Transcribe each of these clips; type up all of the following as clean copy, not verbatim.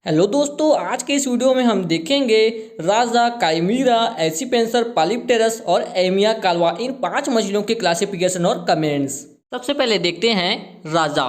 Hello दोस्तों, आज के इस वीडियो में हम देखेंगे राजा, काइमीरा, एसीपेंसर, पालिप्टेरस और एमिया काल्वा इन 5 मछलियों के क्लासिफिकेशन और कमेंट्स। सबसे पहले देखते हैं राजा।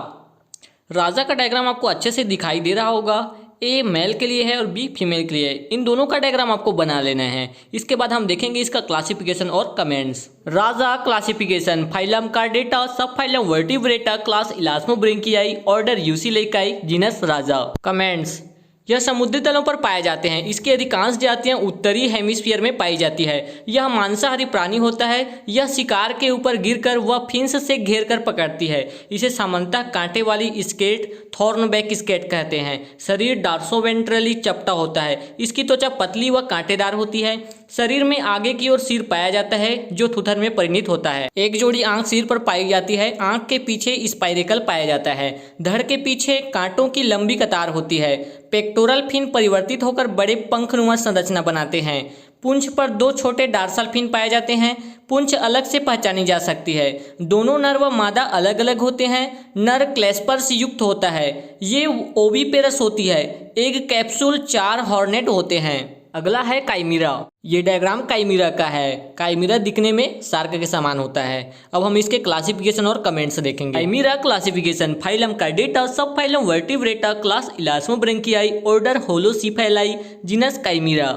राजा का डायग्राम आपको अच्छे से दिखाई दे रहा होगा। ए मेल के लिए है और बी फीमेल के लिए है। इन दोनों का डायग्राम आपको बना लेना है। इसके बाद हम देखेंगे इसका क्लासिफिकेशन और comments. Raja classification, phylum Chordata, subphylum Vertebrata, class Elasmobranchii, order Euselachii, genus Raja. Comments, यह समुद्री तलों पर पाए जाते हैं। इसकी अधिकांश जातियां उत्तरी हेमिस्फीयर में पाई जाती है। यह मांसाहारी प्राणी होता है। यह शिकार के ऊपर गिरकर व फिन्स से घेरकर पकड़ती है। इसे सामान्यतः कांटे वाली स्केट, थॉर्नबैक स्केट कहते हैं। शरीर डार्सोवेंट्रली चपटा होता है। इसकी त्वचा पतली व कांटेदार होती है। शरीर में आगे की ओर सिर पाया जाता है जो थुथर में परिणत होता है। एक जोड़ी आंख सिर पर पाई जाती है। आंख के पीछे स्पाइरेकल पाया जाता है। धड़ के पीछे कांटों की लंबी कतार होती है। पेक्टोरल फिन परिवर्तित होकर बड़े पंखनुमा संरचना बनाते हैं। पूंछ पर 2 छोटे डार्सल फिन पाए जाते हैं। पूंछ अलग से पहचानी जा सकती है। दोनों नर व मादा अलग अलग होते हैं। नर क्लैस्पर्स युक्त होता है। ये ओविपेरस होती है। एक कैप्सूल 4 हॉर्नेट होते हैं। अगला है काइमीरा। ये डायग्राम काइमीरा का है। काइमीरा दिखने में शार्क के समान होता है। अब हम इसके क्लासिफिकेशन और कमेंट्स देखेंगे। Chimaera classification, phylum Chordata, subphylum Vertebrata, class Elasmobranchii, order Holocephali, genus Chimaera.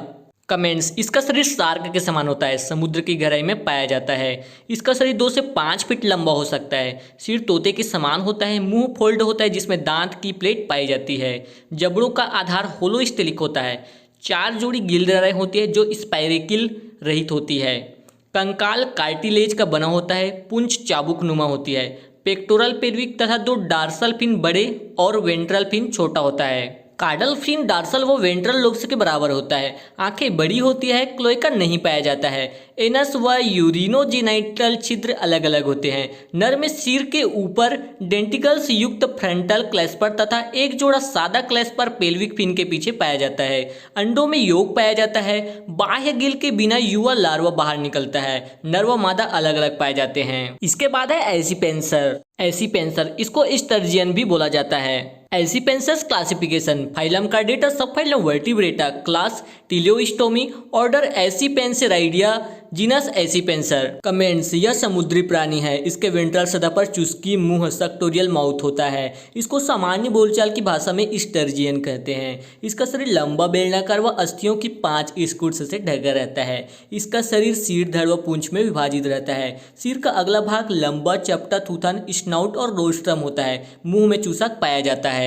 Comments, इसका शरीर शार्क के समान होता है। समुद्र की गहराई में पाया जाता है। इसका शरीर 2 से 5 फीट लंबा हो सकता है। सिर तोते के समान होता है। मुंह फोल्ड होता है जिसमें दांत की प्लेट पाई जाती है। जबड़ों का आधार होलोस्टेलिक होता है। 4 जोड़ी गिल्डराएं होती है जो स्पाइरेकिल रहित होती है। कंकाल कार्टिलेज का बना होता है। पूंछ चाबुक नुमा होती है। पेक्टोरल पेल्विक तथा 2 डार्सल फिन बड़े और वेंट्रल फिन छोटा होता है। कार्डल फिन डार्सल व वेंट्रल लोब्स के बराबर होता है। आंखें बड़ी होती है। क्लोएका नहीं पाया जाता है। एनस व यूरिनोजेनाइटल छिद्र अलग अलग होते हैं। नर में सिर के ऊपर डेंटिकल्स युक्त फ्रंटल क्लैस्पर तथा एक जोड़ा सादा क्लैस्पर पेल्विक फिन के पीछे पाया जाता है। अंडों में योग पाया जाता है। बाह्य गिल के बिना युवा लार्वा बाहर निकलता है। नर व मादा अलग अलग पाए जाते हैं। इसके बाद है एसीपेंसर। एसीपेंसर, इसको स्टर्जियन भी बोला जाता है। Acipensers classification, phylum Chordata, subphylum Vertebrata, class Teleostomi, order Acipenseroidea, genus Acipenser. Comments, यह समुद्री प्राणी है। इसके वेंट्रल सतह पर चुस्की मुंह सक्टोरियल माउथ होता है। इसको सामान्य बोलचाल की भाषा में स्टर्जियन कहते हैं। इसका शरीर लंबा बेलनाकार व अस्थियों की 5 स्कूट्स से ढका रहता है। इसका शरीर सिर, धड़ व पूंछ में विभाजित रहता है। सिर का अगला भाग लंबा, चपटा, थूथन, स्नाउट और रोस्ट्रम होता है। मुंह में चूसक पाया जाता है।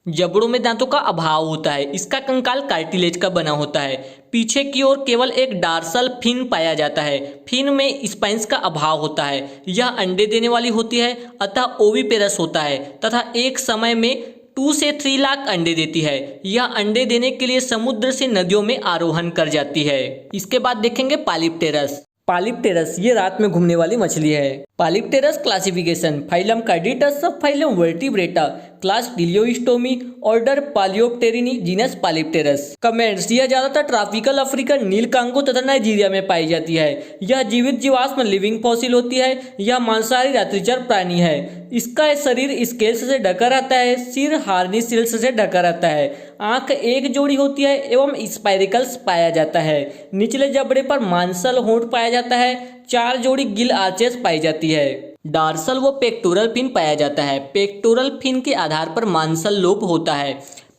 जबड़ों में दांतों का अभाव होता है। इसका कंकाल कार्टिलेज का बना होता है। पीछे की ओर केवल एक डार्सल फिन पाया जाता है। फिन में स्पाइंस का अभाव होता है। यह अंडे देने वाली होती है अतः ओविपेरस होता है तथा एक समय में 2 से 3 लाख अंडे देती है। यह अंडे देने के लिए समुद्र से नदियों में आरोहण कर जाती है। इसके बाद देखेंगे पालिप्टेरस। पालिप्टेरस, ये रात में घूमने वाली मछली है। Polypterus classification, phylum Chordata, subphylum Vertebrata, class Teleostomi, order Polypterini, genus Polypterus. Comments, यह ज्यादातर ट्रॉपिकल अफ्रीका, नील कांगो तथा नाइजीरिया में पाई जाती है। यह जीवित जीवाश्म लिविंग फॉसिल होती है। यह मांसाहारी रात्रिचर प्राणी है। इसका शरीर स्केल्स से ढका रहता है। सिर हार्नी सिल्स से ढका रहता है। आंख एक जोड़ी होती है एवं स्पाइरिकल्स पाया जाता है। निचले जबड़े पर मांसल होंठ पाया जाता है। 4 जोड़ी गिल आर्चेस पाई जाती है। डार्सल व पेक्टोरल फिन पाया जाता है। पेक्टोरल फिन के आधार पर मांसल लोब होता है।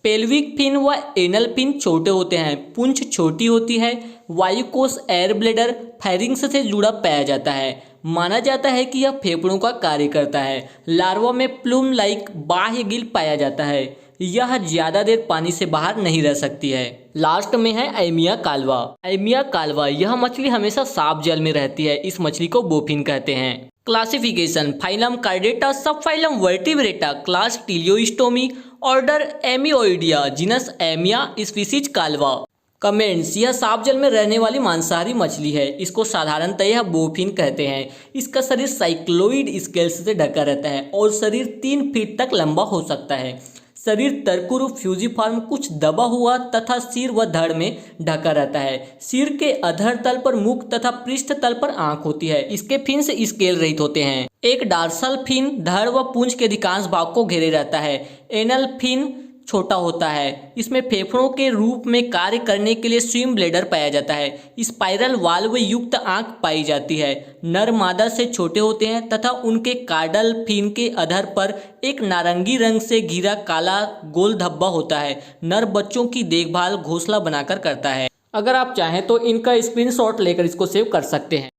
पेल्विक फिन व एनल फिन छोटे होते हैं। पूंछ छोटी होती है। वायुकोश, एयर ब्लेडर, फेरिंग्स से जुड़ा पाया जाता है। माना जाता है कि यह फेफड़ों का कार्य करता है। लार्वा में प्लूम लाइक बाह्य गिल पाया जाता है। यह ज्यादा देर पानी से बाहर नहीं रह सकती है। लास्ट में है एमिया काल्वा। एमिया काल्वा, यह मछली हमेशा साफ जल में रहती है। इस मछली को बोफिन कहते हैं। Classification, phylum Chordata, subphylum Vertebrata, class Teleostomi, order Amioidea, genus Amia, species calva. Comments, यह साफ जल में रहने वाली मांसाहारी मछली है। इसको साधारणतः बोफिन कहते हैं। इसका शरीर साइक्लोइड स्केल्स से ढका रहता है और शरीर 3 फीट तक लंबा हो सकता है। शरीर तरकुरूप फ्यूजिफॉर्म कुछ दबा हुआ तथा सिर व धड़ में ढका रहता है। सिर के अधर तल पर मुख तथा पृष्ठ तल पर आंख होती है। इसके फिन्स स्केल रहित होते हैं। एक डार्सल फिन धड़ व पूंछ के अधिकांश भाग को घेरे रहता है। एनल फिन छोटा होता है। इसमें फेफड़ों के रूप में कार्य करने के लिए स्विम ब्लैडर पाया जाता है। स्पाइरल वाल्व युक्त आंख पाई जाती है। नर मादा से छोटे होते हैं तथा उनके कॉर्डल फिन के अधर पर एक नारंगी रंग से घिरा काला गोल धब्बा होता है। नर बच्चों की देखभाल घोंसला बनाकर करता है। अगर आप चाहें तो इनका स्क्रीनशॉट लेकर इसको सेव कर सकते हैं।